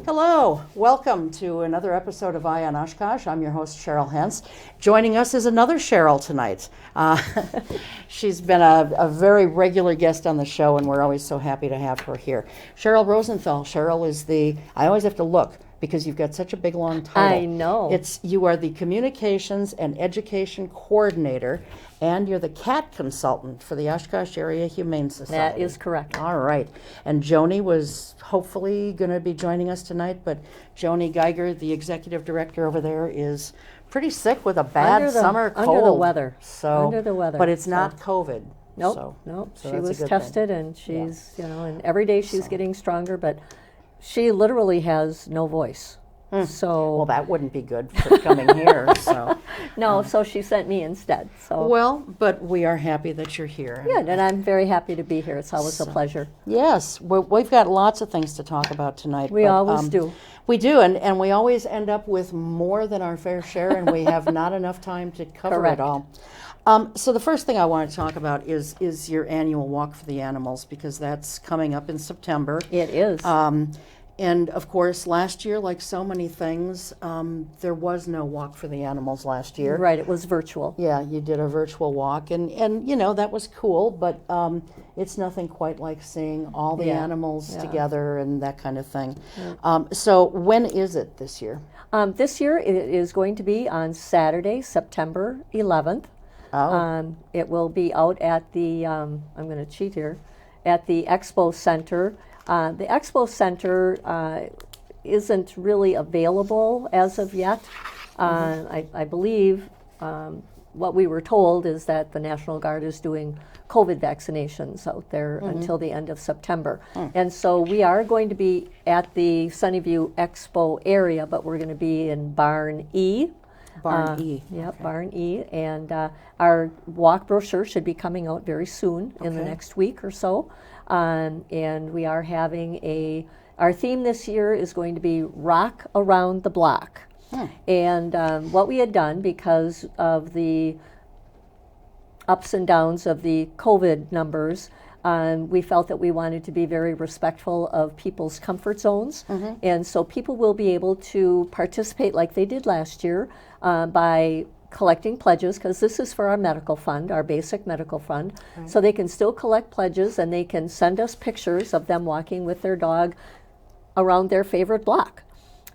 Hello, welcome to another episode of Eye on Oshkosh. I'm your host, Cheryl Hentz. Joining us is another Cheryl tonight. She's been a very regular guest on the show, and we're always so happy to have her here. Cheryl Rosenthal. Cheryl is I always have to look because you've got such a big, long title. I know. You are the Communications and Education Coordinator, and you're the cat consultant for the Oshkosh Area Humane Society. That is correct. All right. And Joni was hopefully going to be joining us tonight, but Joni Geiger, the executive director over there, is pretty sick with a bad summer cold. Under the weather. So, under the weather. But it's not COVID. Nope. So she was that's a good tested, thing. and she's, and every day she's getting stronger, but she literally has no voice. So Well, that wouldn't be good for coming here. So no, so she sent me instead. So well, but we are happy that you're here. yeah, and I'm very happy to be here. It's always a pleasure. Yes, we've got lots of things to talk about tonight. We always do. We do, and we always end up with more than our fair share, and we have not enough time to cover Correct. it all. So the first thing I want to talk about is your annual Walk for the Animals, because that's coming up in September. It is. And of course, last year, like so many things, there was no Walk for the Animals last year. Right, it was virtual. Yeah, you did a virtual walk, and that was cool, but it's nothing quite like seeing all the animals together and that kind of thing. So when is it this year? This year it is going to be on Saturday, September 11th. It will be out at the, I'm going to cheat here, at the Expo Center. The Expo Center isn't really available as of yet. I believe what we were told is that the National Guard is doing COVID vaccinations out there until the end of September. And so we are going to be at the Sunnyview Expo area, but we're going to be in Barn E. Barn E. Yep, okay. Barn E. And our walk brochure should be coming out very soon in the next week or so. And we are having our theme this year is going to be Rock Around the Block. And what we had done, because of the ups and downs of the COVID numbers, we felt that we wanted to be very respectful of people's comfort zones. And so people will be able to participate like they did last year by collecting pledges, because this is for our medical fund, our basic medical fund. So they can still collect pledges, and they can send us pictures of them walking with their dog around their favorite block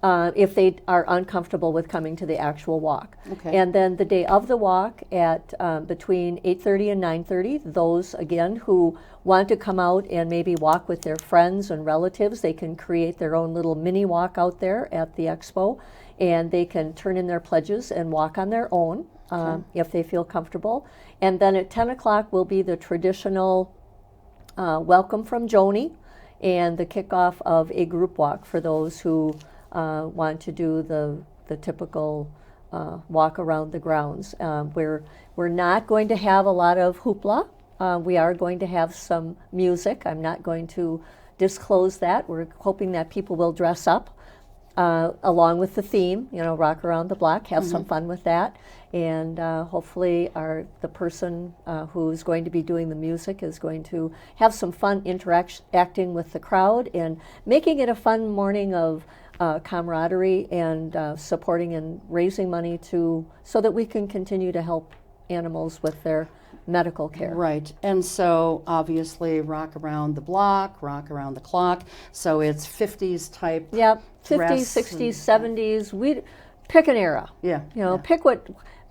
if they are uncomfortable with coming to the actual walk. And then the day of the walk at between 8:30 and 9:30, those again who want to come out and maybe walk with their friends and relatives, they can create their own little mini walk out there at the expo, and they can turn in their pledges and walk on their own if they feel comfortable. And then at 10 o'clock will be the traditional welcome from Joni and the kickoff of a group walk for those who want to do the typical walk around the grounds. We're not going to have a lot of hoopla. We are going to have some music. I'm not going to disclose that. We're hoping that people will dress up along with the theme, rock around the block, have some fun with that. And hopefully the person who's going to be doing the music is going to have some fun interacting with the crowd and making it a fun morning of camaraderie and supporting and raising money so that we can continue to help animals with their medical care. Right. And so obviously rock around the block, rock around the clock. So it's 50s type. Yep. 50s, dress 60s, 70s. We pick an era. Yeah.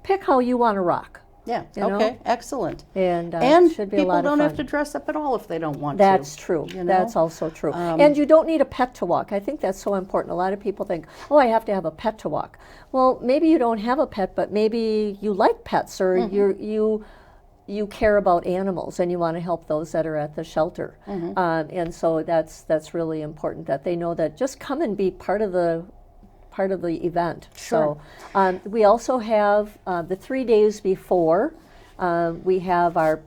Pick how you want to rock. Yeah. You know? Okay. Excellent. And And should be a people lot of don't fun. have to dress up at all if they don't want That's to. true. You know? That's also true. And you don't need a pet to walk. I think that's so important. A lot of people think, oh, I have to have a pet to walk. Well, maybe you don't have a pet, but maybe you like pets, or you care about animals and you want to help those that are at the shelter. And so that's really important that they know that just come and be part of the event. Sure. So we also have the 3 days before, we have our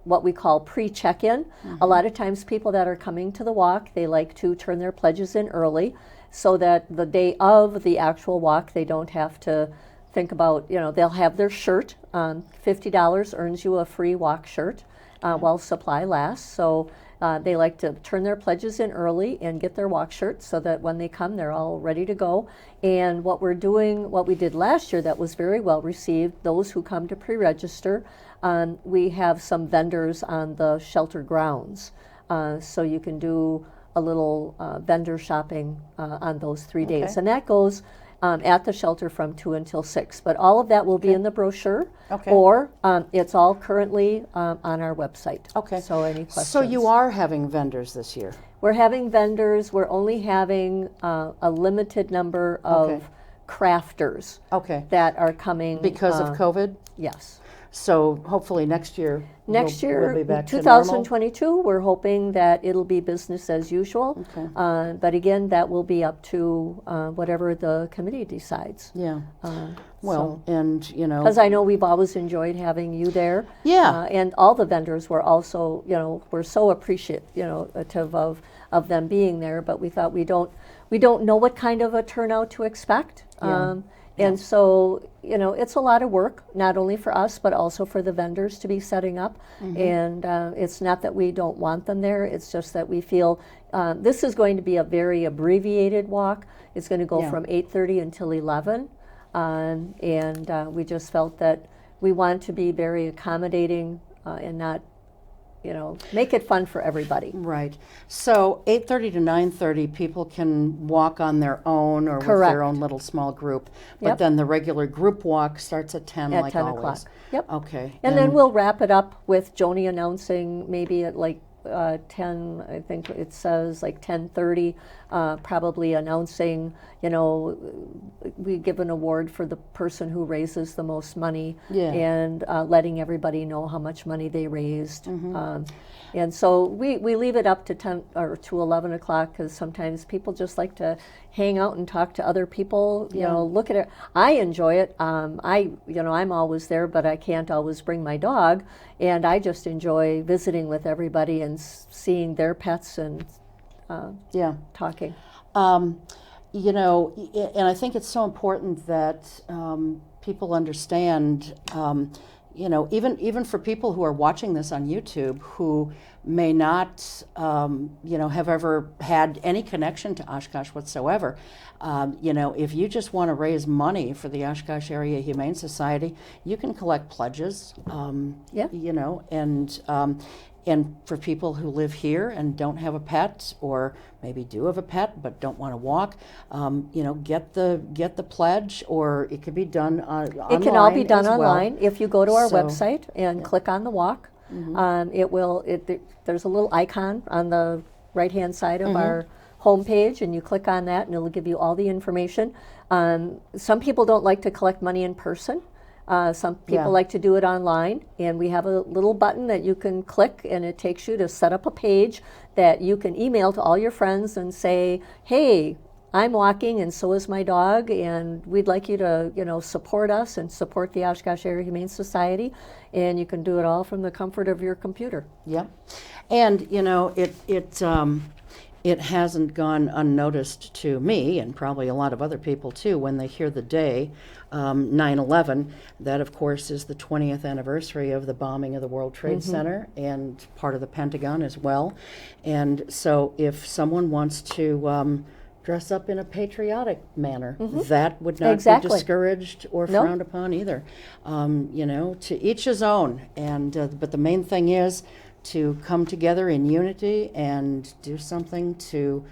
what we call pre-check-in. A lot of times people that are coming to the walk, they like to turn their pledges in early so that the day of the actual walk they don't have to think about, they'll have their shirt. $50 earns you a free walk shirt while supply lasts. So They like to turn their pledges in early and get their walk shirts so that when they come, they're all ready to go. And what we're doing, what we did last year that was very well received, those who come to pre-register, we have some vendors on the shelter grounds. So you can do a little vendor shopping on those 3 days. And that goes at the shelter from 2 until 6. But all of that will be in the brochure, or it's all currently on our website. Okay. So any questions? So you are having vendors this year? We're having vendors. We're only having a limited number of crafters that are coming. Because of COVID? Yes. So hopefully next year we'll be back 2022, to normal? we're hoping that it'll be business as usual. But again, that will be up to whatever the committee decides. Yeah. Well, and you know, because I know we've always enjoyed having you there. Yeah. And all the vendors were also, we're so appreciative of them being there. But we thought we don't know what kind of a turnout to expect. And so, it's a lot of work, not only for us, but also for the vendors to be setting up. And it's not that we don't want them there. It's just that we feel this is going to be a very abbreviated walk. It's going to go from 8:30 until 11. And we just felt that we want to be very accommodating and not, make it fun for everybody. Right. So 8:30 to 9:30, people can walk on their own or with their own little small group. But then the regular group walk starts at 10, at like 10 always. o'clock. Yep. Okay. And then we'll wrap it up with Joni announcing maybe at 10, I think it says 10:30, probably announcing, we give an award for the person who raises the most money and letting everybody know how much money they raised. And so we leave it up to 10 or to 11 o'clock because sometimes people just like to hang out and talk to other people, look at it. I enjoy it. I'm always there, but I can't always bring my dog. And I just enjoy visiting with everybody and seeing their pets and talking. And I think it's so important that people understand, even for people who are watching this on YouTube who may not, have ever had any connection to Oshkosh whatsoever, if you just want to raise money for the Oshkosh Area Humane Society, you can collect pledges, and for people who live here and don't have a pet, or maybe do have a pet but don't want to walk, get the pledge, or it could be done online. It can all be done online. Well. If you go to our website and click on the walk, there's a little icon on the right-hand side of our homepage, and you click on that, and it'll give you all the information. Some people don't like to collect money in person. Some people like to do it online, and we have a little button that you can click, and it takes you to set up a page that you can email to all your friends and say, hey, I'm walking and so is my dog, and we'd like you to support us and support the Oshkosh Area Humane Society, and you can do it all from the comfort of your computer. Yep. And it hasn't gone unnoticed to me, and probably a lot of other people too, when they hear the day, 9/11, that of course is the 20th anniversary of the bombing of the World Trade Center and part of the Pentagon as well. And so if someone wants to dress up in a patriotic manner, that would not be discouraged or frowned upon either. To each his own. And but the main thing is to come together in unity and do something to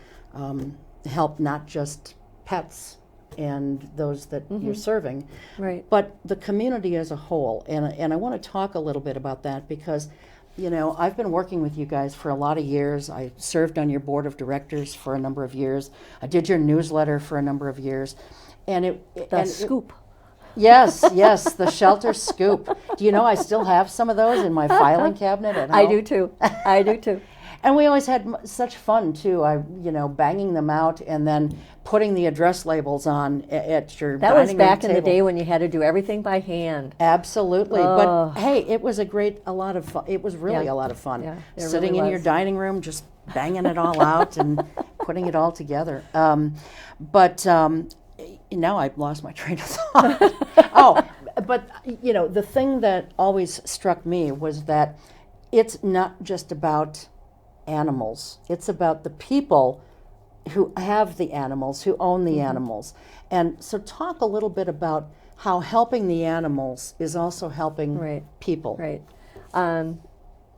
help not just pets and those that you're serving, but the community as a whole. And I want to talk a little bit about that because, I've been working with you guys for a lot of years. I served on your board of directors for a number of years. I did your newsletter for a number of years. And Scoop. Yes, the shelter scoop. Do you know I still have some of those in my filing cabinet at home? I do too. And we always had such fun too. Banging them out and then putting the address labels on at your dining room table. That was back in the day when you had to do everything by hand. Absolutely. But hey, it was a lot of fun. It was really a lot of fun. Yeah, sitting really in your dining room, just banging it all out and putting it all together. Now I've lost my train of thought. But the thing that always struck me was that it's not just about animals. It's about the people who have the animals, who own the animals. And so talk a little bit about how helping the animals is also helping people. Right.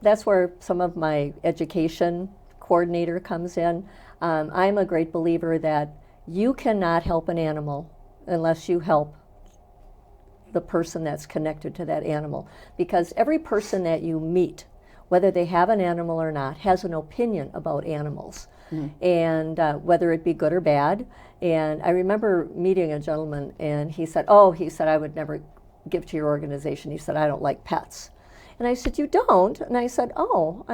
That's where some of my education coordinator comes in. I'm a great believer that you cannot help an animal unless you help the person that's connected to that animal. Because every person that you meet, whether they have an animal or not, has an opinion about animals. And whether it be good or bad. And I remember meeting a gentleman, and he said, I would never give to your organization. He said, I don't like pets. And I said, you don't? And I said, well,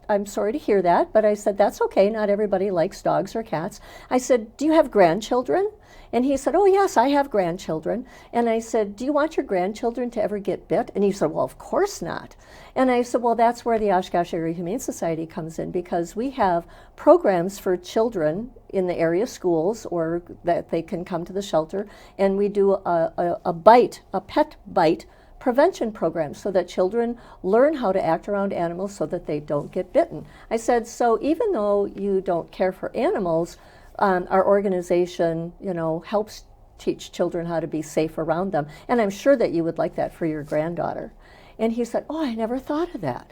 I'm sorry to hear that, but I said, that's okay. Not everybody likes dogs or cats. I said, do you have grandchildren? And he said, oh, yes, I have grandchildren. And I said, do you want your grandchildren to ever get bit? And he said, well, of course not. And I said, well, that's where the Oshkosh Area Humane Society comes in, because we have programs for children in the area schools, or that they can come to the shelter, and we do a pet bite prevention program so that children learn how to act around animals so that they don't get bitten. I said, so even though you don't care for animals, our organization, helps teach children how to be safe around them. And I'm sure that you would like that for your granddaughter. And he said, oh, I never thought of that.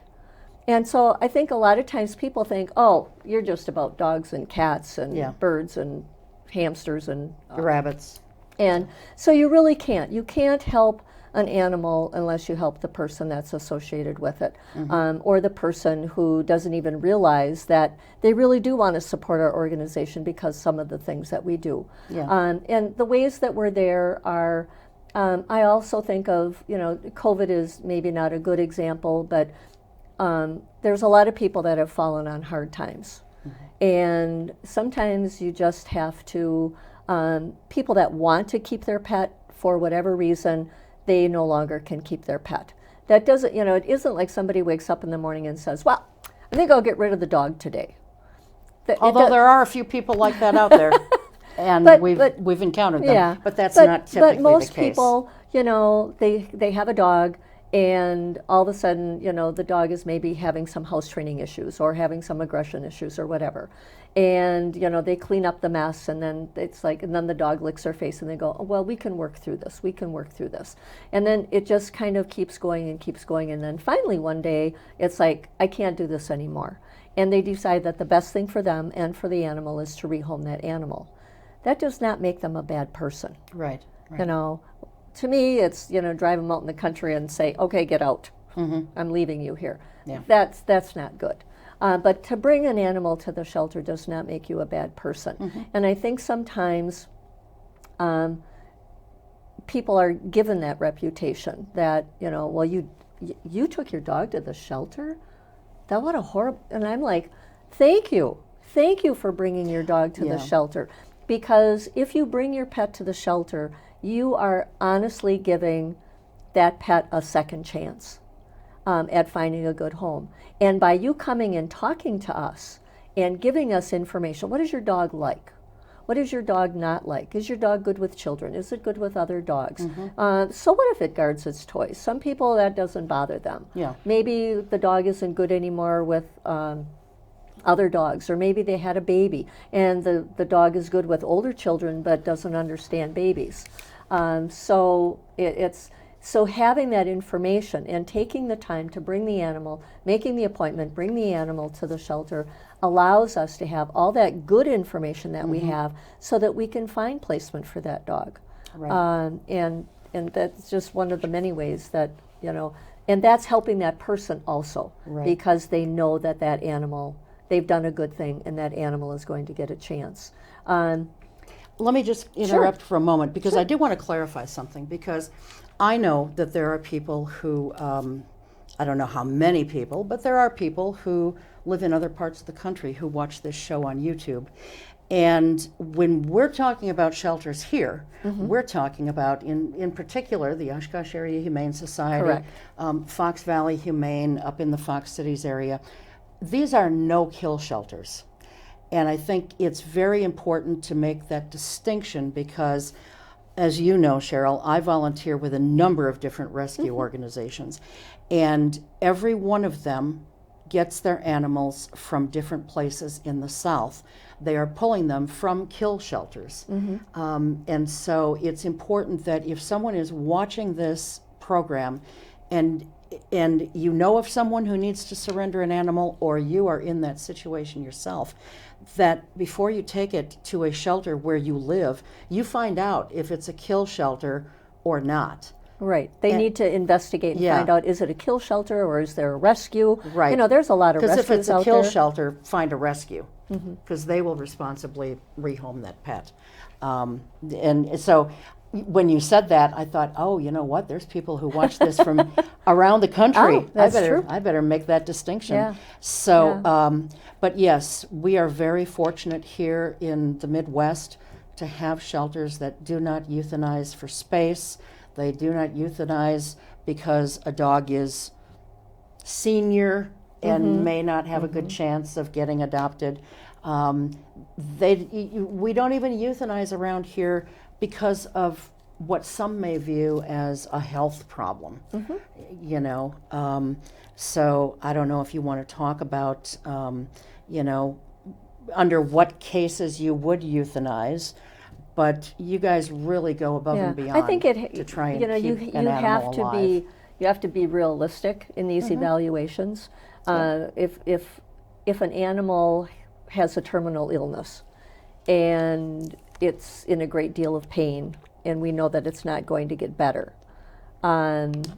And so I think a lot of times people think, oh, you're just about dogs and cats and birds and hamsters and rabbits. And so you really can't. You can't help an animal unless you help the person that's associated with it, or the person who doesn't even realize that they really do want to support our organization because some of the things that we do. And the ways that we're there are, I also think of, COVID is maybe not a good example, but there's a lot of people that have fallen on hard times. And sometimes you just have to, people that want to keep their pet for whatever reason, they no longer can keep their pet. That doesn't, it isn't like somebody wakes up in the morning and says, well, I think I'll get rid of the dog today. Although there are a few people like that out there, and we've encountered them, but that's not typically the case. But most people, they have a dog, and all of a sudden, the dog is maybe having some house training issues or having some aggression issues or whatever. And, they clean up the mess, and then and then the dog licks their face, and they go, oh, well, we can work through this. We can work through this. And then it just kind of keeps going. And then finally one day, it's like, I can't do this anymore. And they decide that the best thing for them and for the animal is to rehome that animal. That does not make them a bad person. Right. To me, it's, drive them out in the country and say, okay, get out. I'm leaving you here. Yeah. That's not good. But to bring an animal to the shelter does not make you a bad person. And I think sometimes people are given that reputation that, well, you took your dog to the shelter? That what a horrible, and I'm like, thank you for bringing your dog to the shelter. Because if you bring your pet to the shelter, you are honestly giving that pet a second chance at finding a good home. And by you coming and talking to us and giving us information, what is your dog like? What is your dog not like? Is your dog good with children? Is it good with other dogs? So what if it guards its toys? Some people, that doesn't bother them. Maybe the dog isn't good anymore with other dogs, or maybe they had a baby and the dog is good with older children but doesn't understand babies. So having that information and taking the time to bring the animal, making the appointment, bring the animal to the shelter allows us to have all that good information that we have so that we can find placement for that dog. And that's just one of the many ways that, and that's helping that person also because they know that animal, they've done a good thing and that animal is going to get a chance. Let me just interrupt for a moment because I do want to clarify something, because I know that there are people who, I don't know how many people, but there are people who live in other parts of the country who watch this show on YouTube. And when we're talking about shelters here, we're talking about, in particular, the Oshkosh Area Humane Society, Fox Valley Humane up in the Fox Cities area. These are no-kill shelters. And I think it's very important to make that distinction because, as you know, Cheryl, I volunteer with a number of different rescue organizations, and every one of them gets their animals from different places in the South. They are pulling them from kill shelters. And so it's important that if someone is watching this program and you know of someone who needs to surrender an animal, or you are in that situation yourself, that before you take it to a shelter where you live, you find out if it's a kill shelter or not. Right. They need to investigate and find out, is it a kill shelter or is there a rescue? Right. You know, there's a lot of rescues out there. Because if it's a kill shelter, find a rescue, because they will responsibly rehome that pet. And so when you said that, I thought, oh, you know what? There's people who watch this from around the country. Oh, that's true. I better make that distinction. Yeah. So, but yes, we are very fortunate here in the Midwest to have shelters that do not euthanize for space. They do not euthanize because a dog is senior and may not have a good chance of getting adopted. We don't even euthanize around here because of what some may view as a health problem. You know, so I don't know if you want to talk about, you know, under what cases you would euthanize. But you guys really go above and beyond. I think to try and keep an animal alive. You have to be realistic in these evaluations. If an animal has a terminal illness and it's in a great deal of pain, and we know that it's not going to get better, and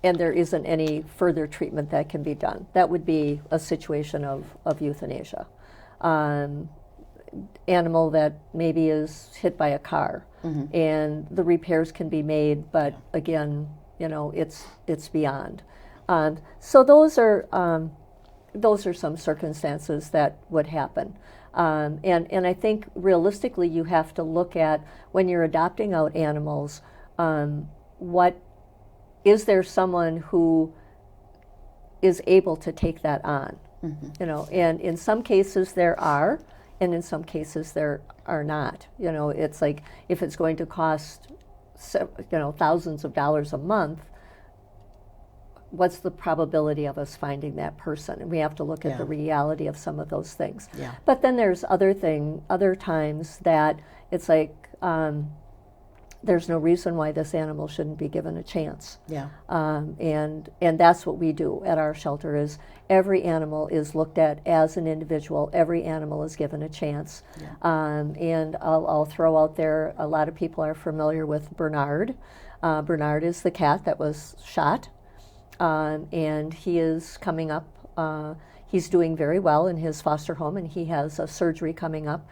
there isn't any further treatment that can be done, that would be a situation of euthanasia. Animal that maybe is hit by a car and the repairs can be made, but again, you know, it's beyond. So those are some circumstances that would happen. And I think realistically you have to look at, when you're adopting out animals, what is there someone who is able to take that on? You know, and in some cases there are, and in some cases there are not. You know, it's like, if it's going to cost, you know, thousands of dollars a month, what's the probability of us finding that person? And we have to look at the reality of some of those things. But then there's other times that it's like, there's no reason why this animal shouldn't be given a chance. And that's what we do at our shelter, is every animal is looked at as an individual. Every animal is given a chance. And I'll throw out there, a lot of people are familiar with Bernard. Bernard is the cat that was shot. And he is coming up, he's doing very well in his foster home, and he has a surgery coming up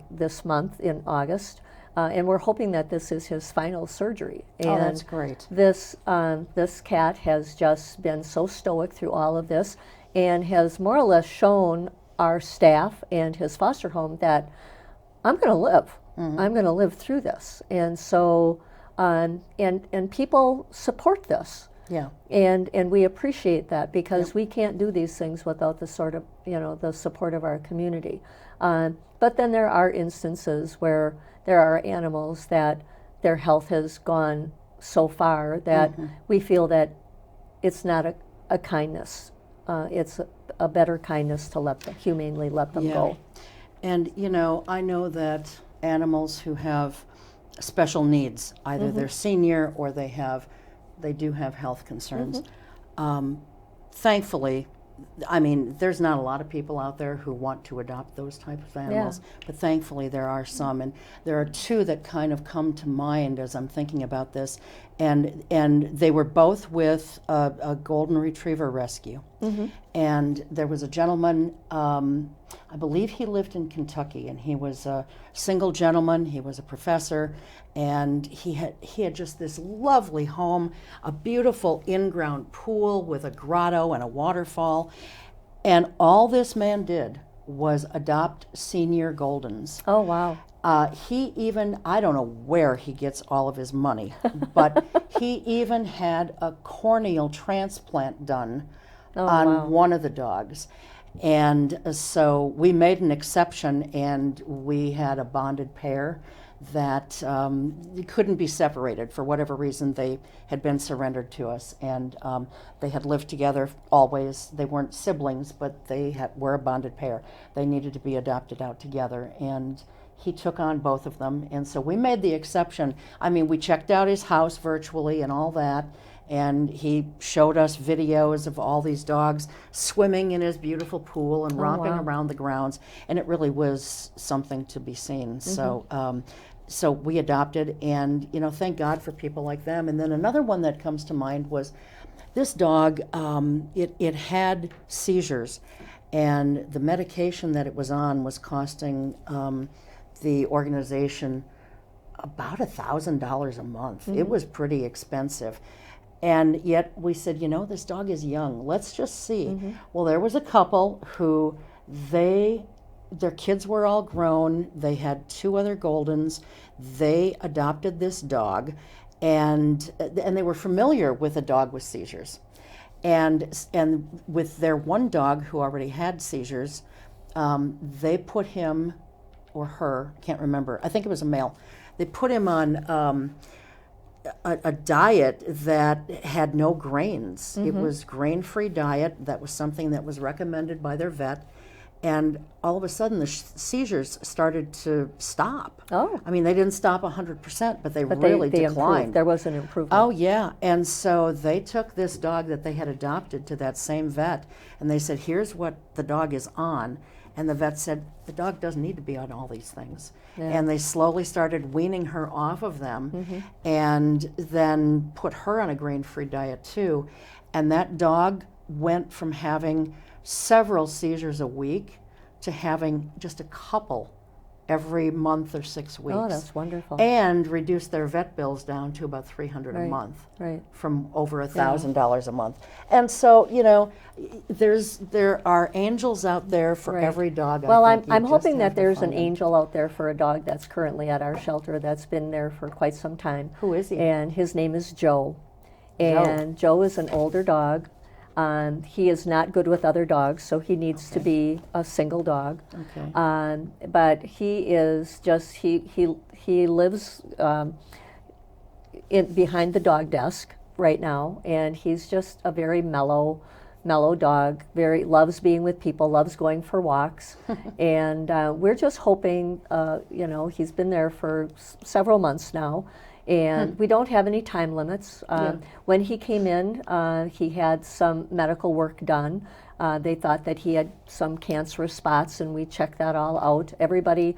this month in August. And we're hoping that this is his final surgery. And that's great. This cat has just been so stoic through all of this, and has more or less shown our staff and his foster home that I'm going to live. I'm going to live through this. And so, and people support this. And we appreciate that, because we can't do these things without the sort of, you know, the support of our community. But then there are instances where there are animals that their health has gone so far that we feel that it's not a kindness. It's a better kindness to humanely let them go. And, you know, I know that animals who have special needs, either they're senior or they do have health concerns. Thankfully, I mean, there's not a lot of people out there who want to adopt those types of animals, but thankfully there are some, and there are two that kind of come to mind as I'm thinking about this, and they were both with a golden retriever rescue. And there was a gentleman, I believe he lived in Kentucky, and he was a single gentleman. He was a professor, and he had just this lovely home, a beautiful in-ground pool with a grotto and a waterfall, and all this man did was adopt senior Goldens. Oh, wow. He even, I don't know where he gets all of his money, but he even had a corneal transplant done on one of the dogs. And so we made an exception, and we had a bonded pair that couldn't be separated for whatever reason. They had been surrendered to us, and they had lived together always. They weren't siblings, but they were a bonded pair. They needed to be adopted out together, and he took on both of them. And so we made the exception. I mean, we checked out his house virtually and all that, and he showed us videos of all these dogs swimming in his beautiful pool and romping around the grounds, and it really was something to be seen. So we adopted, and thank God for people like them. And then another one that comes to mind was this dog. It had seizures, and the medication that it was on was costing the organization about $1,000 a month. It was pretty expensive. And yet we said, this dog is young. Let's just see. Well, there was a couple who their kids were all grown. They had 2 other Goldens. They adopted this dog, and they were familiar with a dog with seizures. And with their one dog who already had seizures, they put him, or her, can't remember, I think it was a male, they put him on a diet that had no grains. It was grain-free diet. That was something that was recommended by their vet. And all of a sudden, the seizures started to stop. Oh. I mean, they didn't stop 100%, but they really they declined. improved. There was an improvement. Oh, yeah. And so they took this dog that they had adopted to that same vet, and they said, here's what the dog is on. And the vet said, the dog doesn't need to be on all these things. Yeah. And they slowly started weaning her off of them, and then put her on a grain-free diet too. And that dog went from having several seizures a week to having just a couple every month or 6 weeks. Oh, that's wonderful. And reduced their vet bills down to about $300 a month, from over $1,000 a month. And so, there are angels out there for every dog. Well, I'm hoping that there's an angel out there for a dog that's currently at our shelter that's been there for quite some time. Who is he? And his name is Joe. And Joe is an older dog. He is not good with other dogs, so he needs to be a single dog. Okay. But he is just he lives behind the dog desk right now, and he's just a very mellow dog. Loves being with people, loves going for walks, and we're just hoping. He's been there for several months now. And we don't have any time limits. When he came in, he had some medical work done. They thought that he had some cancerous spots, and we checked that all out. Everybody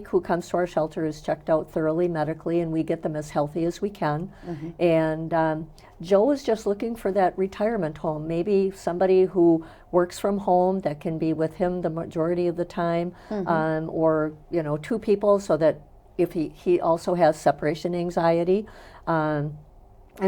who comes to our shelter is checked out thoroughly medically, and we get them as healthy as we can. And Joe is just looking for that retirement home, maybe somebody who works from home that can be with him the majority of the time, or 2 people, so that if he also has separation anxiety, and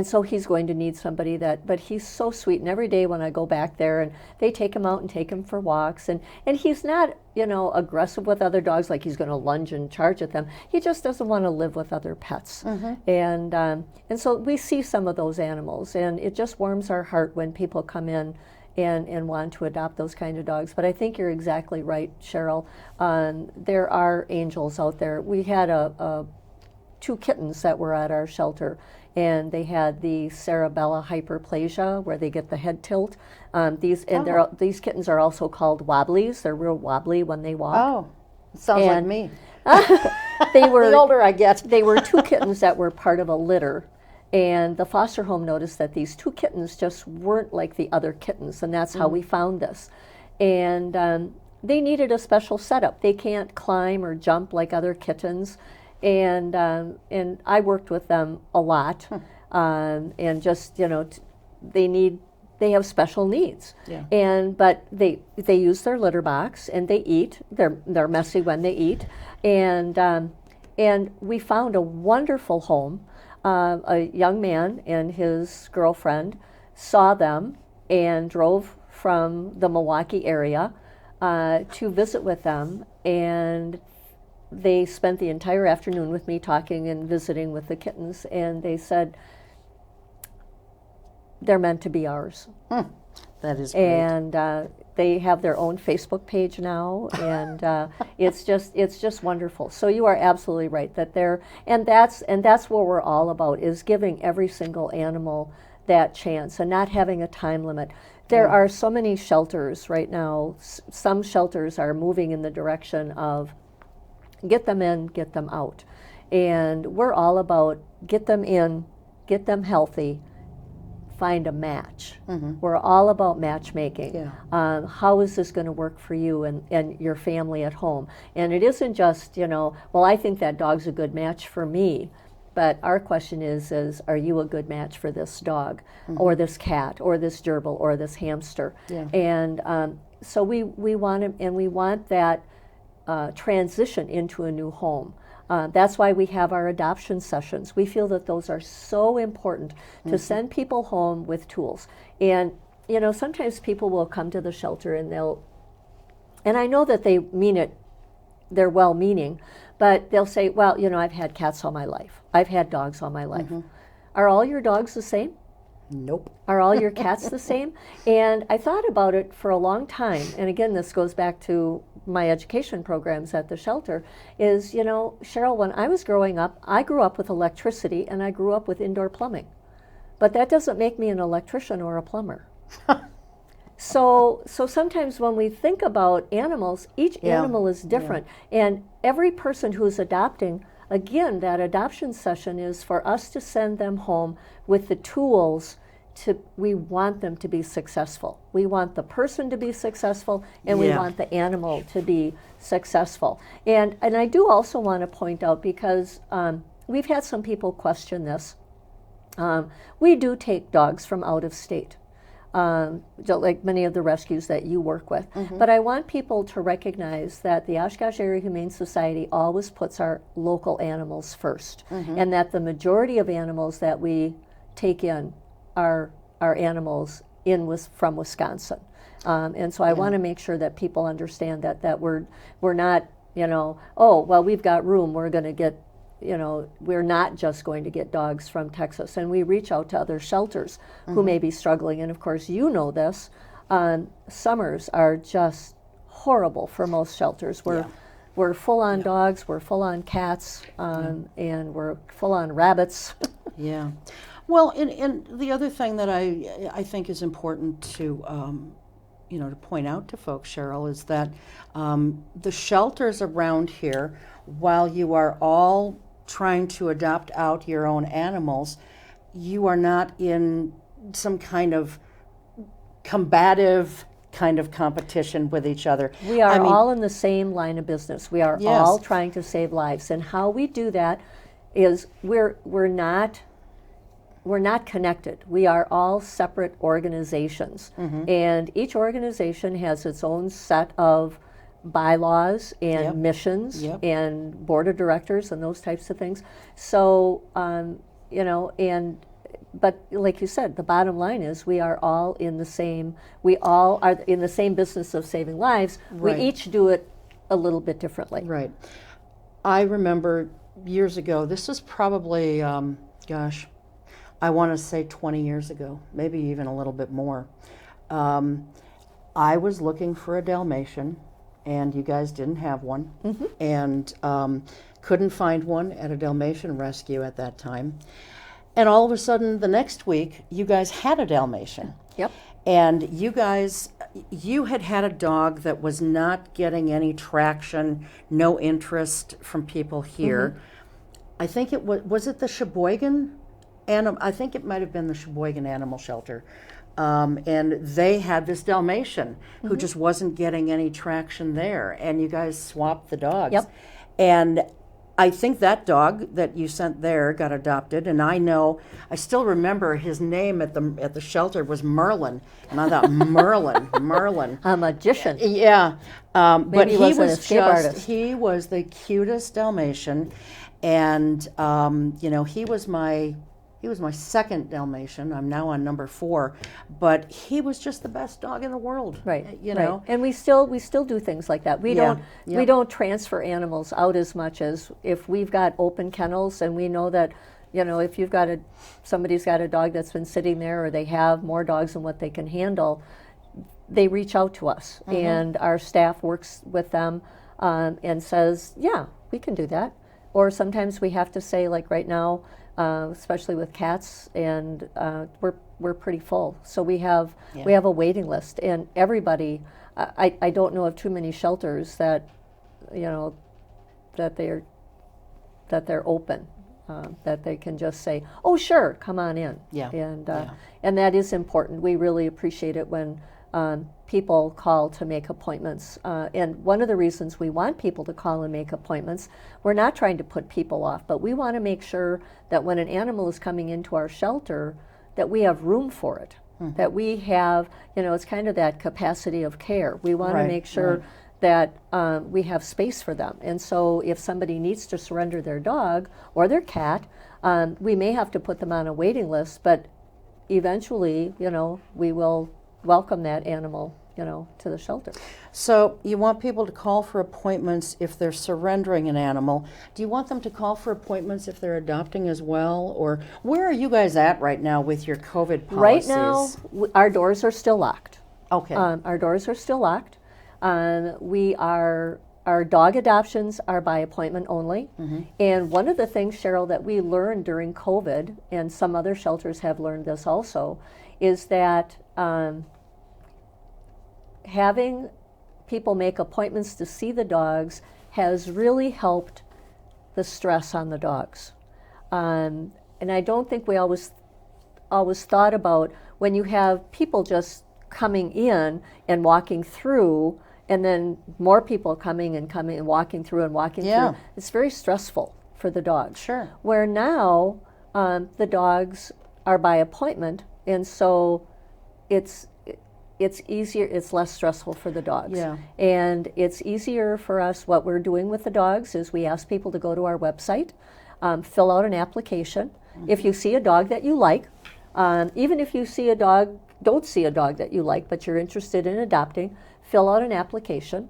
so he's going to need somebody but he's so sweet, and every day when I go back there, and they take him out and take him for walks, and he's not aggressive with other dogs, like he's going to lunge and charge at them. He just doesn't want to live with other pets. And so we see some of those animals, and it just warms our heart when people come in and want to adopt those kind of dogs. But I think you're exactly right, Cheryl. There are angels out there. We had 2 kittens that were at our shelter, and they had the cerebellar hyperplasia, where they get the head tilt. These kittens are also called wobblies. They're real wobbly when they walk. Oh, sounds like me. They were, the older I get. They were 2 kittens that were part of a litter. And the foster home noticed that these 2 kittens just weren't like the other kittens, and that's how we found this. And they needed a special setup. They can't climb or jump like other kittens, and I worked with them a lot, and just they have special needs. But they use their litter box, and they eat. They're messy when they eat, and we found a wonderful home. A young man and his girlfriend saw them and drove from the Milwaukee area to visit with them, and they spent the entire afternoon with me talking and visiting with the kittens, and they said, they're meant to be ours. That is great. And they have their own Facebook page now, and it's just wonderful. So you are absolutely right that that's what we're all about, is giving every single animal that chance and not having a time limit. There are so many shelters right now. Some shelters are moving in the direction of get them in, get them out. And we're all about get them in, get them healthy, find a match. We're all about matchmaking. Yeah. How is this going to work for you and your family at home? And it isn't just, well, I think that dog's a good match for me. But our question is are you a good match for this dog or this cat or this gerbil or this hamster? Yeah. And so we want that transition into a new home. That's why we have our adoption sessions. We feel that those are so important to send people home with tools. And, sometimes people will come to the shelter and I know that they mean it, they're well-meaning, but they'll say, well, I've had cats all my life. I've had dogs all my life. Are all your dogs the same? Nope. Are all your cats the same? And I thought about it for a long time. And again, this goes back to my education programs at the shelter, is, Cheryl, when I was growing up, I grew up with electricity and I grew up with indoor plumbing. But that doesn't make me an electrician or a plumber. So sometimes when we think about animals, each animal is different. And every person who's adopting, again, that adoption session is for us to send them home with the tools we want them to be successful. We want the person to be successful, and we want the animal to be successful. And I do also want to point out, because we've had some people question this, we do take dogs from out of state. Like many of the rescues that you work with. But I want people to recognize that the Oshkosh Area Humane Society always puts our local animals first, and that the majority of animals that we take in are animals from Wisconsin. And so I want to make sure that people understand that we're not, oh, well, we've got room, we're going to get, we're not just going to get dogs from Texas. And we reach out to other shelters who may be struggling. And of course, this, summers are just horrible for most shelters. We're full on dogs, we're full on cats, and we're full on rabbits. Yeah. Well, and the other thing that I think is important to to point out to folks, Cheryl, is that the shelters around here, while you are all trying to adopt out your own animals, you are not in some kind of combative kind of competition with each other. We are all in the same line of business. We are all trying to save lives, and how we do that is we're not connected. We are all separate organizations, and each organization has its own set of bylaws and missions and board of directors and those types of things. So, but like you said, the bottom line is we all are in the same business of saving lives. Right. We each do it a little bit differently. Right. I remember years ago, this was probably, I want to say 20 years ago, maybe even a little bit more. I was looking for a Dalmatian, and you guys didn't have one, and couldn't find one at a Dalmatian rescue at that time. And all of a sudden, the next week, you guys had a Dalmatian. Yep. And you had a dog that was not getting any traction, no interest from people here. I think it was it the Sheboygan? I think it might have been the Sheboygan Animal Shelter. And they had this Dalmatian who just wasn't getting any traction there. And you guys swapped the dogs. Yep. And I think that dog that you sent there got adopted. And I still remember his name at the shelter was Merlin. And I thought, Merlin. A magician. Yeah. But he was an escape artist. He was the cutest Dalmatian. And, he was my second Dalmatian. I'm now on number 4, but he was just the best dog in the world. Right. Right. And we still do things like that. We don't transfer animals out as much as if we've got open kennels and we know that, if somebody's got a dog that's been sitting there or they have more dogs than what they can handle, they reach out to us, and our staff works with them and says, yeah, we can do that. Or sometimes we have to say, like right now, especially with cats, and we're pretty full. So we have a waiting list, and everybody. I don't know of too many shelters that, that they're open, that they can just say, oh sure, come on in. Yeah. And that is important. We really appreciate it when people call to make appointments. And one of the reasons we want people to call and make appointments, we're not trying to put people off, but we want to make sure that when an animal is coming into our shelter, that we have room for it. That we have, it's kind of that capacity of care. We want to make sure that we have space for them. And so if somebody needs to surrender their dog or their cat, we may have to put them on a waiting list, but eventually, we will welcome that animal, to the shelter. So you want people to call for appointments if they're surrendering an animal. Do you want them to call for appointments if they're adopting as well? Or where are you guys at right now with your COVID policies? Right now, our doors are still locked. Okay. Our doors are still locked. Our dog adoptions are by appointment only. And one of the things, Cheryl, that we learned during COVID, and some other shelters have learned this also, is that having people make appointments to see the dogs has really helped the stress on the dogs. And I don't think we always thought about when you have people just coming in and walking through, and then more people coming and walking through and walking through. It's very stressful for the dogs. Sure. Where now the dogs are by appointment, and so it's easier, it's less stressful for the dogs. And it's easier for us. What we're doing with the dogs is we ask people to go to our website, fill out an application. If you see a dog that you like, even if you don't see a dog that you like, but you're interested in adopting, fill out an application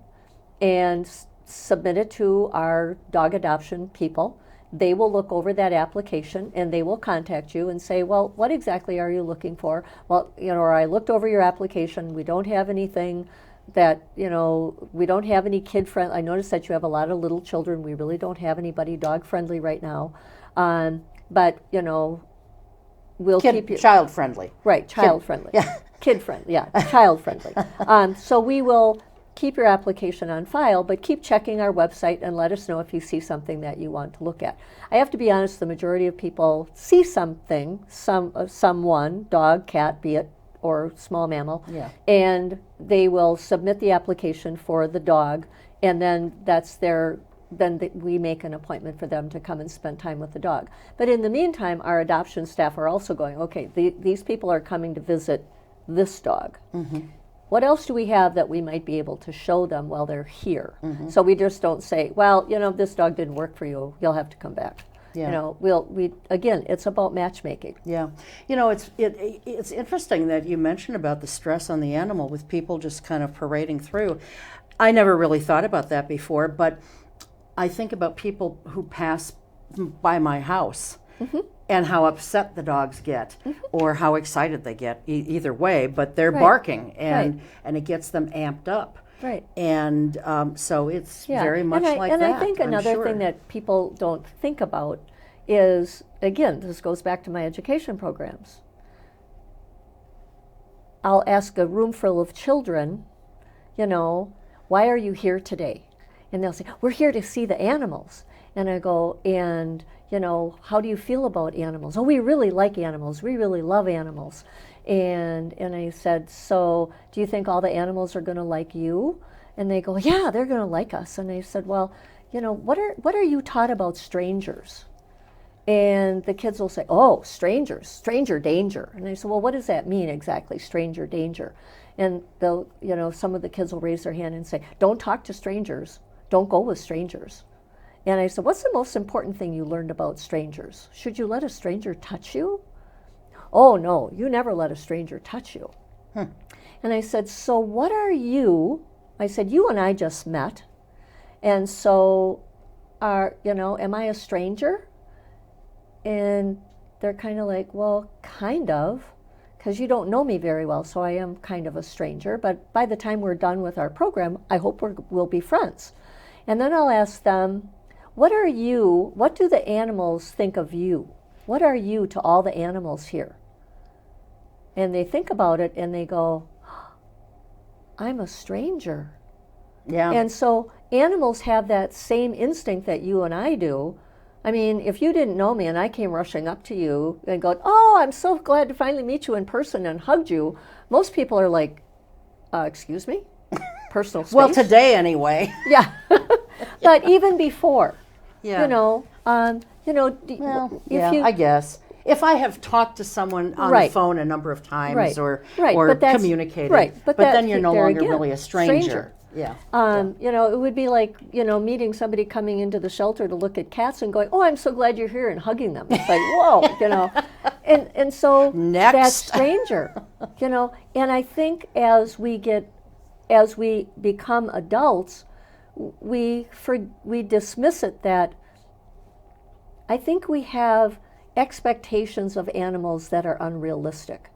and submit it to our dog adoption people. They will look over that application and they will contact you and say, well, what exactly are you looking for? Well, or I looked over your application. We don't have anything that, we don't have any kid friendly. I noticed that you have a lot of little children. We really don't have anybody dog friendly right now. But, we'll keep you. Child friendly. Right, child friendly. Yeah. Kid friendly, child friendly. So we will keep your application on file, but keep checking our website and let us know if you see something that you want to look at. I have to be honest, the majority of people see something, someone, dog, cat, be it, or small mammal, and they will submit the application for the dog, and then we make an appointment for them to come and spend time with the dog. But in the meantime, our adoption staff are also going, okay, these people are coming to visit this dog. What else do we have that we might be able to show them while they're here? So we just don't say, well, this dog didn't work for you. You'll have to come back. Again, it's about matchmaking. Yeah. It's interesting that you mentioned about the stress on the animal with people just kind of parading through. I never really thought about that before, but I think about people who pass by my house. And how upset the dogs get, or how excited they get, either way, but they're barking, and it gets them amped up. Right. And so it's very much like that. And I think I'm another sure. thing that people don't think about is, again, this goes back to my education programs. I'll ask a room full of children, why are you here today? And they'll say, we're here to see the animals. And I go, and how do you feel about animals? Oh, we really like animals. We really love animals. And I said, so do you think all the animals are going to like you? And they go, yeah, they're going to like us. And I said, well, what are you taught about strangers? And the kids will say, oh, strangers, stranger danger. And I said, well, what does that mean exactly, stranger danger? And they'll, some of the kids will raise their hand and say, don't talk to strangers. Don't go with strangers. And I said, what's the most important thing you learned about strangers? Should you let a stranger touch you? Oh, no, you never let a stranger touch you. And I said, so what are you? I said, you and I just met. And so, am I a stranger? And they're kind of like, well, kind of. because you don't know me very well, so I am kind of a stranger. But by the time we're done with our program, I hope we'll be friends. And then I'll ask them, what do the animals think of you? What are you to all the animals here? And they think about it and they go, I'm a stranger. Yeah. And so animals have that same instinct that you and I do. I mean, if you didn't know me and I came rushing up to you and go, oh, I'm so glad to finally meet you in person, and hugged you, most people are like, excuse me? Personal space? Well, today anyway. Yeah. But even before, Yeah. well, Yeah, I guess. If I have talked to someone on the phone a number of times or communicated, but then you're no longer really a stranger. Yeah. It would be like, meeting somebody coming into the shelter to look at cats and going, oh, I'm so glad you're here, and hugging them. It's like, whoa, and so Next. that stranger, and I think as we become adults, we dismiss it that I think we have expectations of animals that are unrealistic.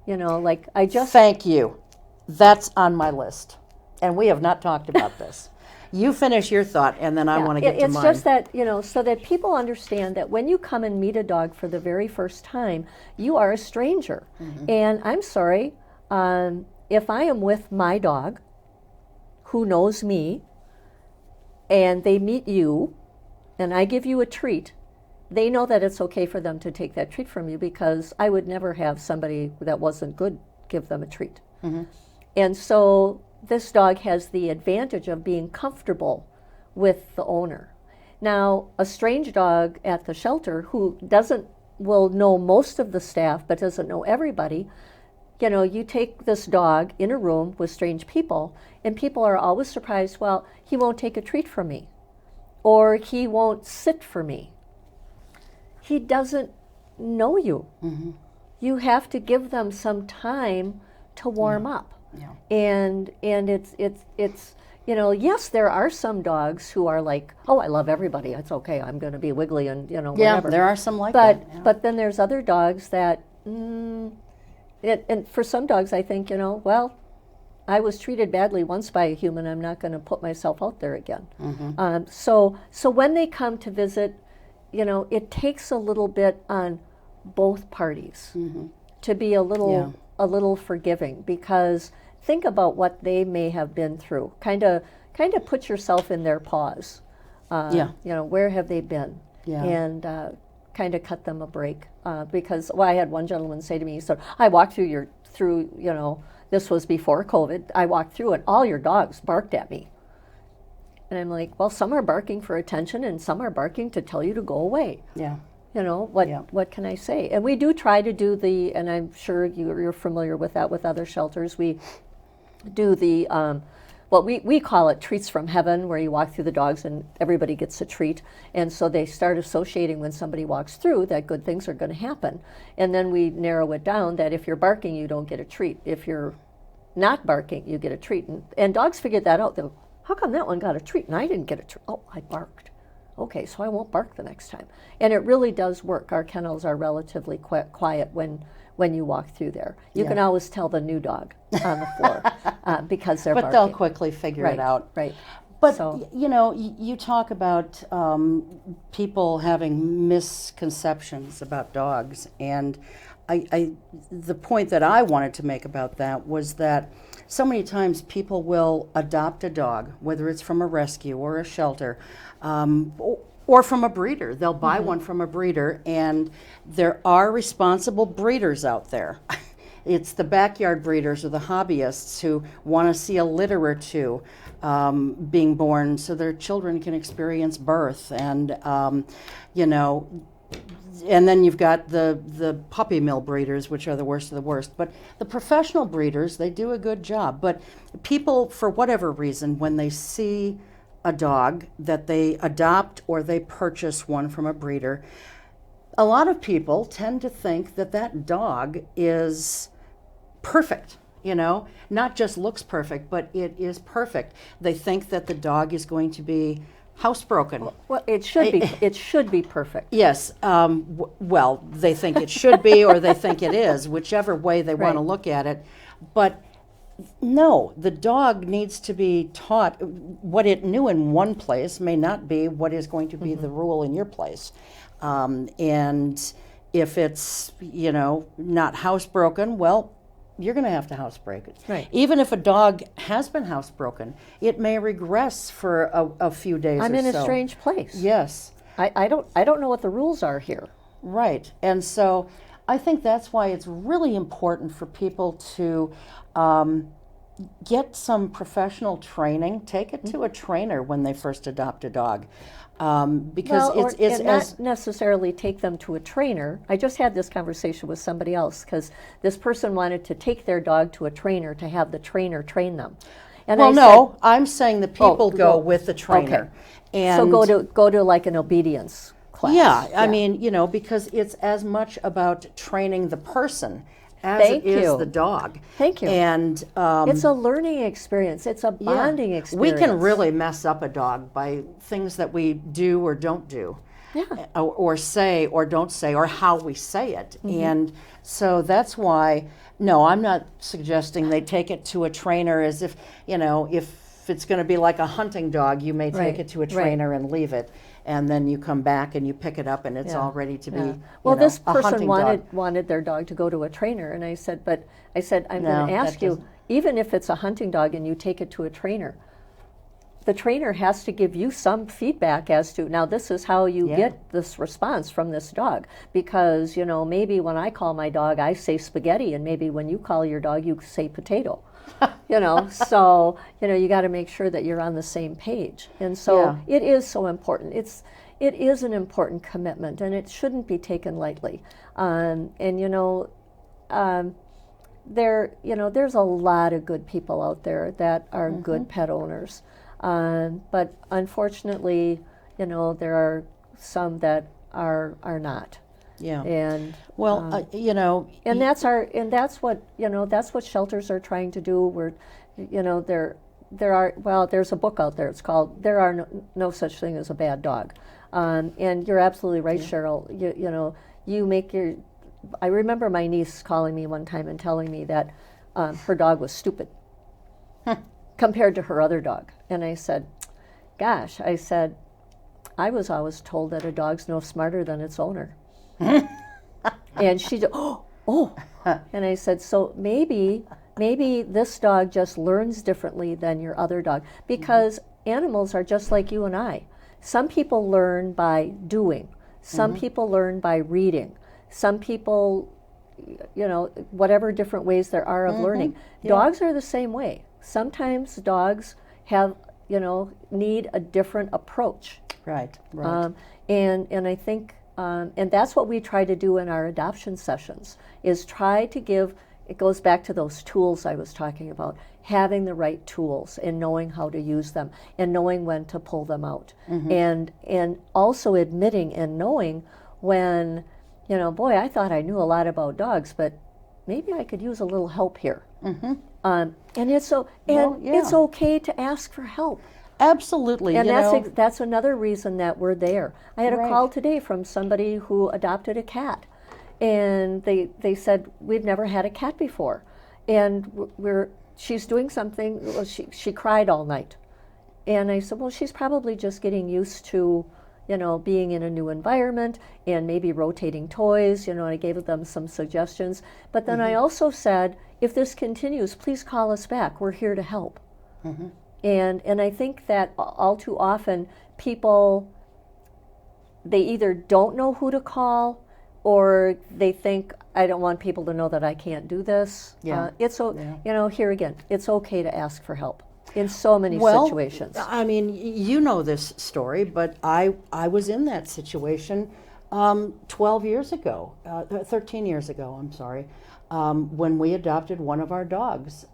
Thank you. That's on my list. And we have not talked about this. You finish your thought, and then I want to get to mine. It's just that, so that people understand that when you come and meet a dog for the very first time, you are a stranger. Mm-hmm. And I'm sorry, if I am with my dog, who knows me, and they meet you, and I give you a treat, they know that it's okay for them to take that treat from you, because I would never have somebody that wasn't good give them a treat. Mm-hmm. And so this dog has the advantage of being comfortable with the owner. Now, a strange dog at the shelter who will know most of the staff but doesn't know everybody, you take this dog in a room with strange people, and people are always surprised, well, he won't take a treat from me, or he won't sit for me. He doesn't know you. Mm-hmm. You have to give them some time to warm up. Yeah. And it's yes, there are some dogs who are like, oh, I love everybody, it's okay, I'm going to be wiggly and whatever. Yeah, there are some like that. Yeah. But then there's other dogs that, and for some dogs, I think, well, I was treated badly once by a human, I'm not going to put myself out there again. Mm-hmm. So when they come to visit, it takes a little bit on both parties mm-hmm. to be a little forgiving, because think about what they may have been through. Kind of put yourself in their paws. Where have they been? Yeah. And kind of cut them a break. Because I had one gentleman say to me, he said, I walked through this was before COVID, I walked through and all your dogs barked at me. And I'm like, well, some are barking for attention and some are barking to tell you to go away. Yeah. What can I say? And we do try to do and I'm sure you're familiar with that with other shelters, we do the, we call it treats from heaven, where you walk through the dogs and everybody gets a treat. And so they start associating when somebody walks through that good things are going to happen. And then we narrow it down that if you're barking, you don't get a treat. If you're not barking, you get a treat. And dogs figured that out. They'll, how come that one got a treat and I didn't get a treat? Oh, I barked. Okay, so I won't bark the next time. And it really does work. Our kennels are relatively quiet when you walk through there. You can always tell the new dog on the floor because they're barking. But they'll quickly figure it out. Right. But, you talk about people having misconceptions about dogs. And the point that I wanted to make about that was that so many times people will adopt a dog, whether it's from a rescue or a shelter, or from a breeder. They'll buy mm-hmm. one from a breeder, and there are responsible breeders out there. It's the backyard breeders or the hobbyists who want to see a litter or two being born so their children can experience birth. And, and then you've got the puppy mill breeders, which are the worst of the worst. But the professional breeders, they do a good job. But people, for whatever reason, when they see a dog that they adopt or they purchase one from a breeder, a lot of people tend to think that that dog is perfect, not just looks perfect, but it is perfect. They think that the dog is going to be housebroken. Well, it should be. It should be perfect. Yes. Well, they think it should be, or they think it is, whichever way they want to Right. look at it. But no, the dog needs to be taught what it knew in one place may not be what is going to be the rule in your place. And if it's, not housebroken, well, you're going to have to housebreak it. Right. Even if a dog has been housebroken, it may regress for a few days I'm or in so. a strange place. Yes. I don't know what the rules are here. Right. And so I think that's why it's really important for people to get some professional training. Take it to a trainer when they first adopt a dog. Because it's not necessarily take them to a trainer. I just had this conversation with somebody else because this person wanted to take their dog to a trainer to have the trainer train them. And I'm saying the people go with the trainer. Okay. And so go to like an obedience class. Yeah, I mean, because it's as much about training the person as it is the dog. Thank you. And it's a learning experience. It's a bonding experience. We can really mess up a dog by things that we do or don't do. Yeah. Or say or don't say, or how we say it. And so that's why, no, I'm not suggesting they take it to a trainer as if, if it's going to be like a hunting dog, you may take it to a trainer and leave it. And then you come back and you pick it up and it's all ready to be, well, this a person hunting dog. wanted their dog to go to a trainer. And I said, I'm going to ask you, even if it's a hunting dog and you take it to a trainer, the trainer has to give you some feedback as to, now this is how you get this response from this dog. Because, maybe when I call my dog, I say spaghetti, and maybe when you call your dog, you say potato. So, you got to make sure that you're on the same page. And so it is so important. It is an important commitment, and it shouldn't be taken lightly. There's a lot of good people out there that are good pet owners. But unfortunately, there are some that are not. Yeah. And and that's what shelters are trying to do. There's a book out there. It's called "There Are No Such Thing as a Bad Dog," and you're absolutely right, Cheryl. I remember my niece calling me one time and telling me that her dog was stupid compared to her other dog, and I said, "Gosh," I said, "I was always told that a dog's no smarter than its owner." And she said, oh. And I said, so maybe this dog just learns differently than your other dog, because animals are just like you and I. Some people learn by doing. Some people learn by reading. Some people, whatever different ways there are of learning. Dogs are the same way. Sometimes dogs have, need a different approach. Right. And I think, and that's what we try to do in our adoption sessions, is try to give, it goes back to those tools I was talking about, having the right tools and knowing how to use them and knowing when to pull them out. And also admitting and knowing when, boy, I thought I knew a lot about dogs, but maybe I could use a little help here. And it's okay to ask for help. Absolutely. And that's another reason that we're there. I had a call today from somebody who adopted a cat, and they said, we've never had a cat before, and she's doing something. Well, she cried all night, and I said, well, she's probably just getting used to being in a new environment and maybe rotating toys. I gave them some suggestions, but then I also said, if this continues, please call us back. We're here to help. And I think that all too often people, they either don't know who to call, or they think, I don't want people to know that I can't do this. Here again, it's okay to ask for help in so many situations. I mean, you know this story, but I was in that situation 13 years ago, I'm sorry, when we adopted one of our dogs.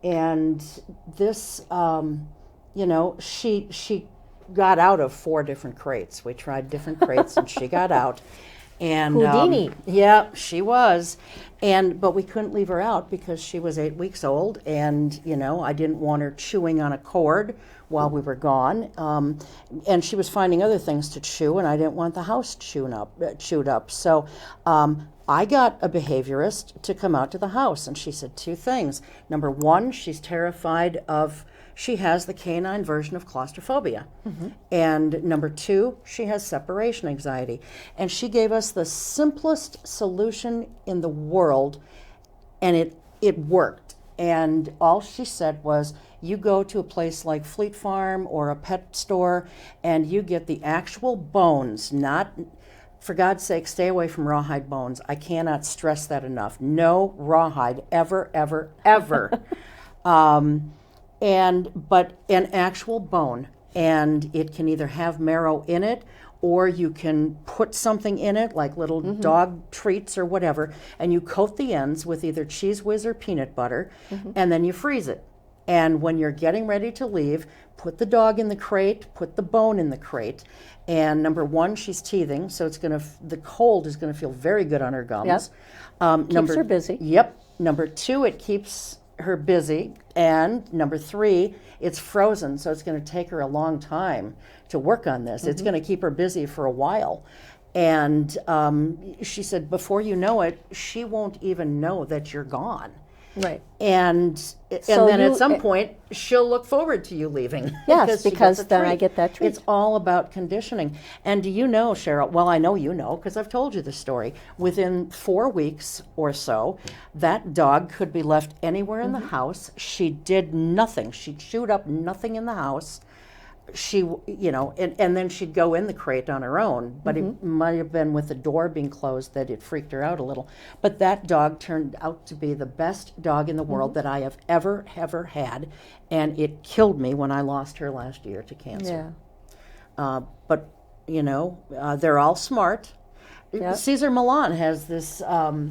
And this, she got out of 4 different crates. We tried different crates, and she got out. And Houdini. yeah, she was. But we couldn't leave her out because she was 8 weeks old, and I didn't want her chewing on a cord while we were gone. And she was finding other things to chew, and I didn't want the house chewed up. So I got a behaviorist to come out to the house, and she said two things. Number one, she's terrified of. She has the canine version of claustrophobia. And number two, she has separation anxiety. And she gave us the simplest solution in the world, and it worked. And all she said was, you go to a place like Fleet Farm or a pet store, and you get the actual bones, not, for God's sake, stay away from rawhide bones. I cannot stress that enough. No rawhide, ever, ever, ever. But an actual bone, and it can either have marrow in it, or you can put something in it, like little dog treats or whatever, and you coat the ends with either Cheese Whiz or peanut butter, and then you freeze it. And when you're getting ready to leave, put the dog in the crate, put the bone in the crate, and number one, she's teething, so the cold is gonna feel very good on her gums. Yep. Keeps her busy. Yep. Number two, it keeps her busy, and number three, it's frozen, so it's going to take her a long time to work on this. It's going to keep her busy for a while. And she said, before you know it, she won't even know that you're gone. Right. And then at some point, she'll look forward to you leaving. Yes, because she gets a then I treat. get that treat. It's all about conditioning. And do you know, Cheryl, well, I know you know, because I've told you the story, within 4 weeks or so, that dog could be left anywhere in the house. She did nothing. She chewed up nothing in the house. She, and then she'd go in the crate on her own, but it might have been with the door being closed that it freaked her out a little. But that dog turned out to be the best dog in the world that I have ever had, and it killed me when I lost her last year to cancer. Yeah. But, they're all smart. Yep. Cesar Millan has this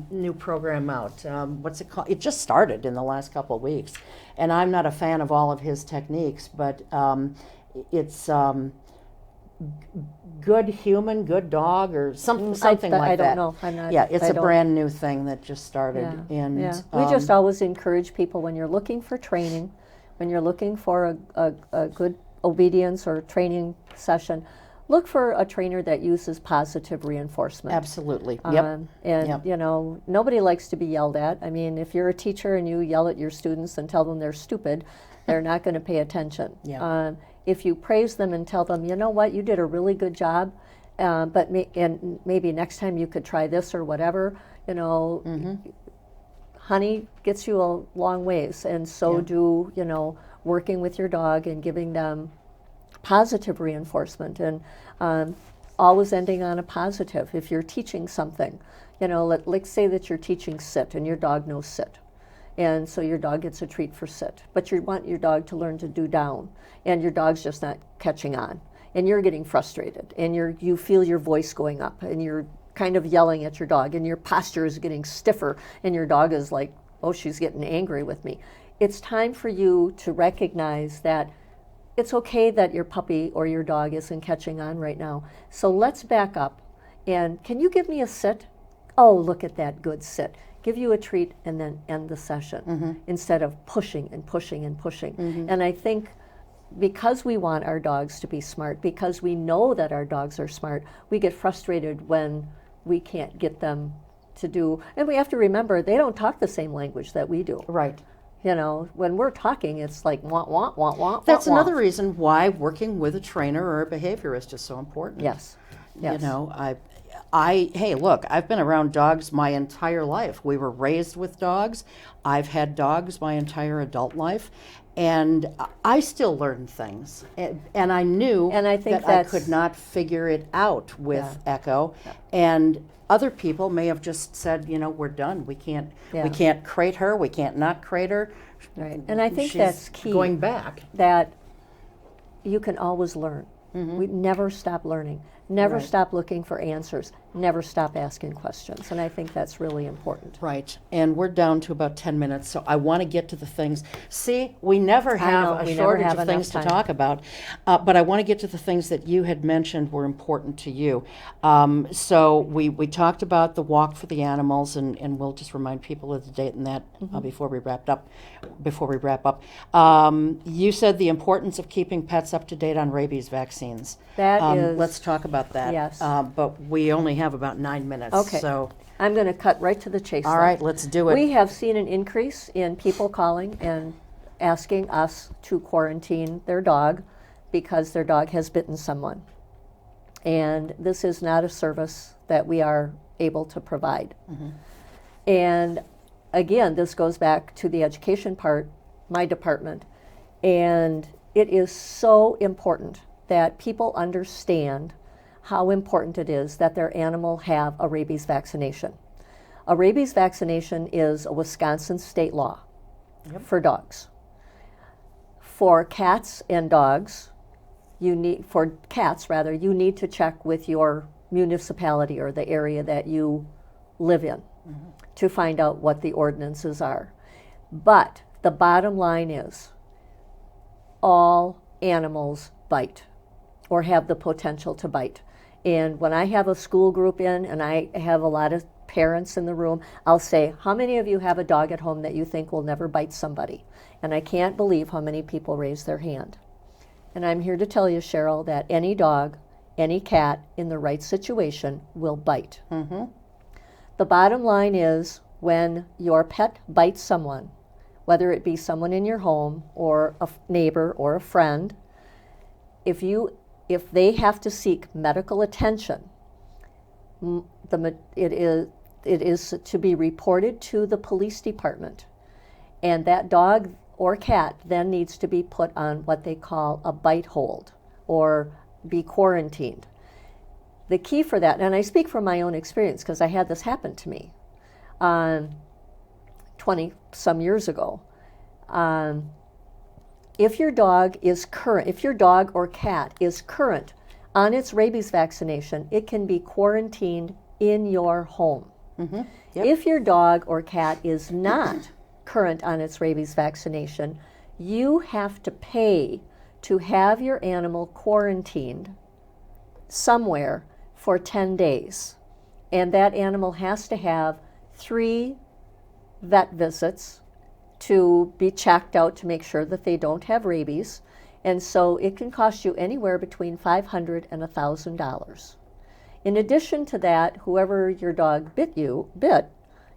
new program out. What's it called? It just started in the last couple of weeks, and I'm not a fan of all of his techniques, but it's good human, good dog, or something like that. I don't know. I'm not. Yeah, it's a brand new thing that just started. Yeah. And we just always encourage people, when you're looking for training, when you're looking for a good obedience or training session, look for a trainer that uses positive reinforcement. Absolutely. Yep. Nobody likes to be yelled at. I mean, if you're a teacher and you yell at your students and tell them they're stupid, they're not going to pay attention. Yeah. If you praise them and tell them, you know what, you did a really good job, but maybe next time you could try this or whatever, honey gets you a long ways, and so do, working with your dog and giving them positive reinforcement, and always ending on a positive. If you're teaching something, let's say that you're teaching sit and your dog knows sit. And so your dog gets a treat for sit, but you want your dog to learn to do down, and your dog's just not catching on, and you're getting frustrated, and you feel your voice going up, and you're kind of yelling at your dog, and your posture is getting stiffer, and your dog is like, oh, she's getting angry with me. It's time for you to recognize that it's okay that your puppy or your dog isn't catching on right now. So let's back up, and can you give me a sit? Oh, look at that good sit. Give you a treat and then end the session instead of pushing and pushing and pushing. And I think because we want our dogs to be smart, because we know that our dogs are smart, we get frustrated when we can't get them to do, and we have to remember they don't talk the same language that we do. Right. When we're talking, it's like want, want, want, want. That's want, another reason why working with a trainer or a behaviorist is so important. Yes. Hey, look, I've been around dogs my entire life. We were raised with dogs. I've had dogs my entire adult life, and I still learn things. And I knew and I think that I could not figure it out with Echo. And other people may have just said, we're done. We can't crate her. We can't not crate her. Right. And I think She's that's key. Going back. That you can always learn. We never stop learning. Never Right. stop looking for answers. Never stop asking questions. And I think that's really important. Right, and we're down to about 10 minutes, so I want to get to the things. See, we never have know, a we never shortage have of things enough to time. talk about, but I want to get to the things that you had mentioned were important to you. So we talked about the walk for the animals, and we'll just remind people of the date and that before we wrap up. You said the importance of keeping pets up to date on rabies vaccines. That is- Let's talk about that. Yes. But we only have about 9 minutes. Okay. So, I'm going to cut right to the chase. all then. right, let's do it. We have seen an increase in people calling and asking us to quarantine their dog because their dog has bitten someone. And this is not a service that we are able to provide. And again, this goes back to the education part, my department. And it is so important that people understand how important it is that their animal have a rabies vaccination. A rabies vaccination is a Wisconsin state law for dogs. For cats and dogs, you need to check with your municipality or the area that you live in to find out what the ordinances are. But the bottom line is all animals bite or have the potential to bite. And when I have a school group in and I have a lot of parents in the room, I'll say, how many of you have a dog at home that you think will never bite somebody? And I can't believe how many people raise their hand. And I'm here to tell you, Cheryl, that any dog, any cat in the right situation will bite. The bottom line is when your pet bites someone, whether it be someone in your home or a neighbor or a friend, if they have to seek medical attention, it is to be reported to the police department, and that dog or cat then needs to be put on what they call a bite hold or be quarantined. The key for that, and I speak from my own experience because I had this happen to me 20 some years ago. If your dog or cat is current on its rabies vaccination, it can be quarantined in your home. Yep. If your dog or cat is not current on its rabies vaccination, you have to pay to have your animal quarantined somewhere for 10 days. And that animal has to have 3 vet visits to be checked out to make sure that they don't have rabies. And so it can cost you anywhere between $500 and $1,000. In addition to that, whoever your dog bit,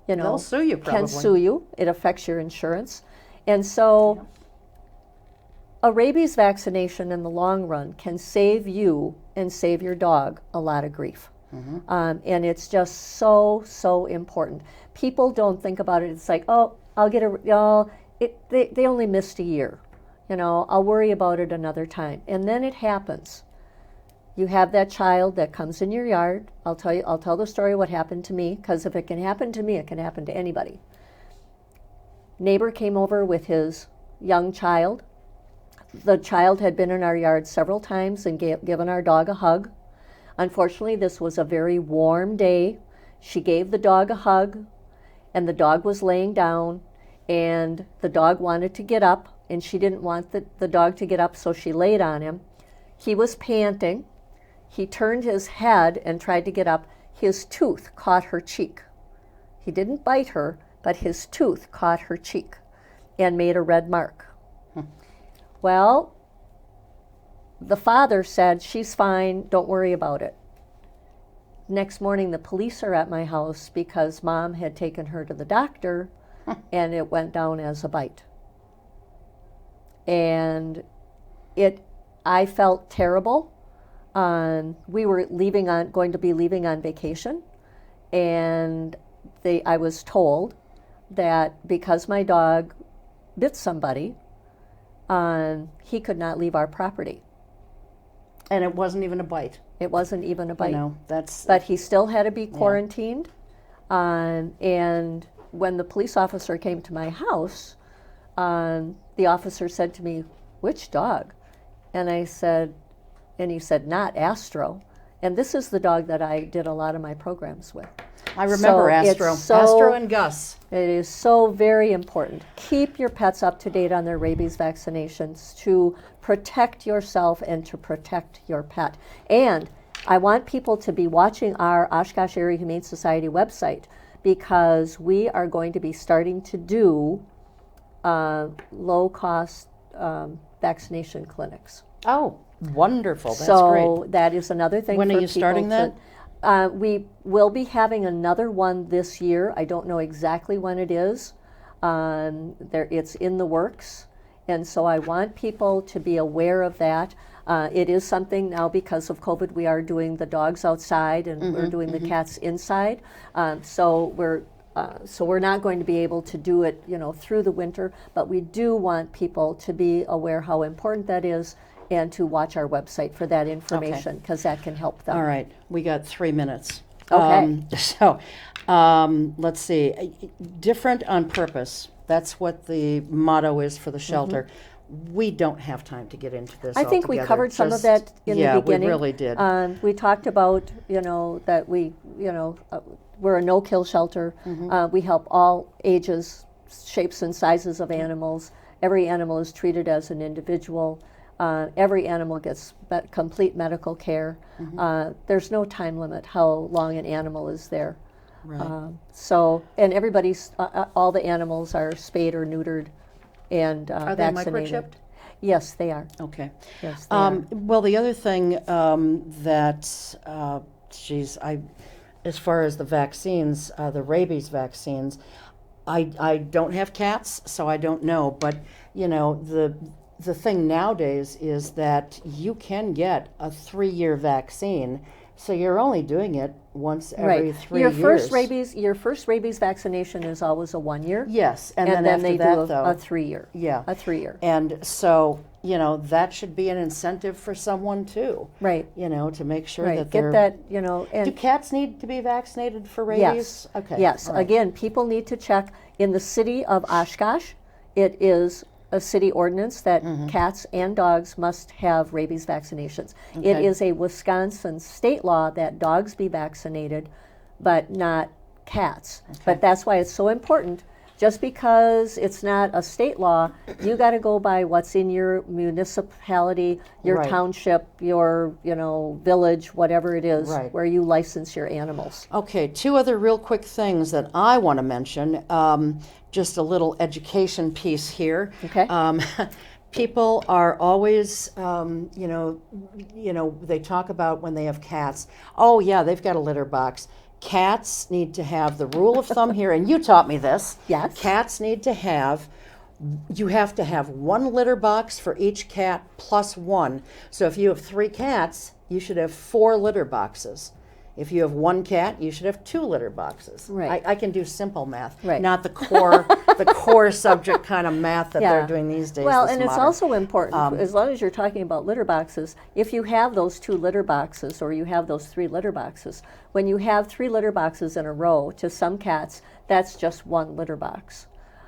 They'll sue you can probably. sue you. It affects your insurance. And so a rabies vaccination in the long run can save you and save your dog a lot of grief. And it's just so important. People don't think about it. It's like, oh, they only missed a year. I'll worry about it another time. And then it happens. You have that child that comes in your yard. I'll tell the story what happened to me, because if it can happen to me, it can happen to anybody. Neighbor came over with his young child. The child had been in our yard several times and given our dog a hug. Unfortunately, this was a very warm day. She gave the dog a hug, and the dog was laying down, and the dog wanted to get up, and she didn't want the dog to get up, so she laid on him. He was panting. He turned his head and tried to get up. His tooth caught her cheek. He didn't bite her, but his tooth caught her cheek and made a red mark. Well, the father said, she's fine, don't worry about it. Next morning, the police are at my house because Mom had taken her to the doctor and it went down as a bite. And I felt terrible. We were going to be leaving on vacation, and I was told that because my dog bit somebody, he could not leave our property. And it wasn't even a bite. It wasn't even a bite. That's. But he still had to be quarantined. And when the police officer came to my house, the officer said to me, "Which dog?" And he said, "Not Astro." And this is the dog that I did a lot of my programs with. I remember Astro. Astro and Gus. It is so very important. Keep your pets up to date on their rabies vaccinations to protect yourself and to protect your pet. And I want people to be watching our Oshkosh Area Humane Society website, because we are going to be starting to do low-cost vaccination clinics. Oh, wonderful. That's so great. That is another thing. When for are you starting that? We will be having another one this year. I don't know exactly when it is. It's in the works. And so I want people to be aware of that. It is something now, because of COVID, we are doing the dogs outside and we're doing the cats inside. So we're not going to be able to do it, through the winter, but we do want people to be aware how important that is and to watch our website for that information, because that can help them. All right, we got 3 minutes. Okay. Let's see. Different on purpose. That's what the motto is for the shelter. We don't have time to get into this. I think we altogether. covered some of that in the beginning. Yeah, we really did. We talked about, that we're a no-kill shelter. We help all ages, shapes, and sizes of animals. Every animal is treated as an individual. Every animal gets complete medical care. There's no time limit how long an animal is there. Right. And everybody's, all the animals are spayed or neutered and Are they vaccinated. microchipped? Yes, they are. Okay. Yes, they are. Well, the other thing as far as the vaccines, the rabies vaccines, I don't have cats, so I don't know. But the thing nowadays is that you can get a 3-year vaccine, so you're only doing it once every 3 years. Your first rabies vaccination is always a 1 year. Yes, and then they after do that, a 3 year. Yeah, a 3 year. And so that should be an incentive for someone too. Right. To make sure Right. that Get they're. that. And do cats need to be vaccinated for rabies? Yes. Okay. Yes. All right. Again, people need to check. In the city of Oshkosh, it is a city ordinance that cats and dogs must have rabies vaccinations. Okay. It is a Wisconsin state law that dogs be vaccinated, but not cats. Okay. But that's why it's so important. Just because it's not a state law, you got to go by what's in your municipality, your Right. township, your village, whatever it is, Right. where you license your animals. Okay, 2 other real quick things that I want to mention. Just a little education piece here. Okay. People are always, they talk about when they have cats. Oh yeah, they've got a litter box. Cats need to have the rule of thumb here, and you taught me this. Yes. Cats need to have. You have to have 1 litter box for each cat plus 1. So if you have 3 cats, you should have 4 litter boxes. If you have 1 cat, you should have 2 litter boxes. Right. I can do simple math, Right. not the core subject kind of math that they're doing these days. Well, this and it's modern. also important, as long as you're talking about litter boxes, if you have those 2 litter boxes or you have those 3 litter boxes, when you have 3 litter boxes in a row, to some cats, that's just 1 litter box.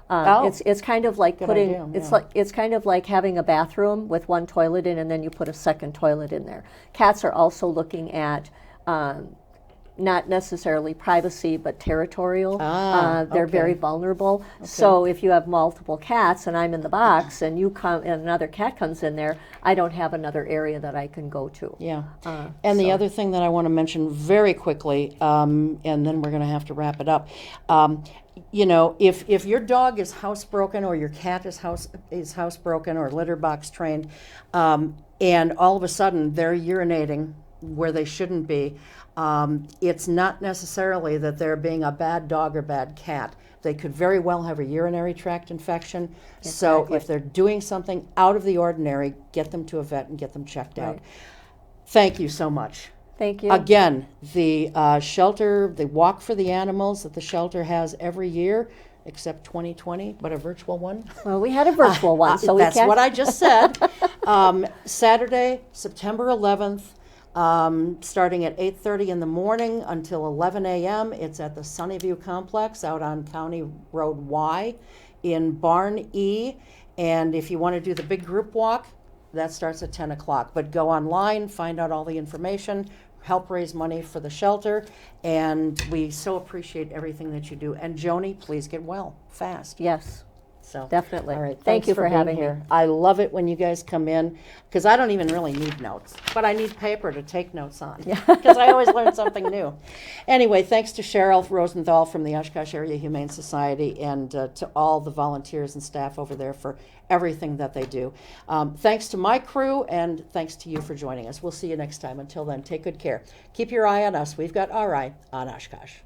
It's kind of like putting idea, it's kind of like having a bathroom with 1 toilet in and then you put a second toilet in there. Cats are also looking at not necessarily privacy, but territorial. They're very vulnerable. Okay. So if you have multiple cats and I'm in the box and you come and another cat comes in there, I don't have another area that I can go to. Yeah. And the other thing that I want to mention very quickly, and then we're going to have to wrap it up. If your dog is housebroken or your cat is housebroken or litter box trained, and all of a sudden they're urinating where they shouldn't be, it's not necessarily that they're being a bad dog or bad cat. They could very well have a urinary tract infection. Exactly. So if they're doing something out of the ordinary, get them to a vet and get them checked out. Thank you so much. Thank you. Again, the shelter, the walk for the animals that the shelter has every year, except 2020, but a virtual one. Well, we had a virtual one, so that's what I just said. Saturday, September 11th. Starting at 8:30 in the morning until 11 a.m. It's at the Sunnyview Complex out on County Road Y in Barn E. And if you want to do the big group walk, that starts at 10 o'clock. But go online, find out all the information, help raise money for the shelter, and we so appreciate everything that you do. And Joni, please get well fast. Yes, So definitely. all right, Thank thanks you for being having here. me. I love it when you guys come in, because I don't even really need notes, but I need paper to take notes on, because I always learn something new. Anyway, thanks to Cheryl Rosenthal from the Oshkosh Area Humane Society, and to all the volunteers and staff over there for everything that they do. Thanks to my crew, and thanks to you for joining us. We'll see you next time. Until then, take good care. Keep your eye on us. We've got our eye on Oshkosh.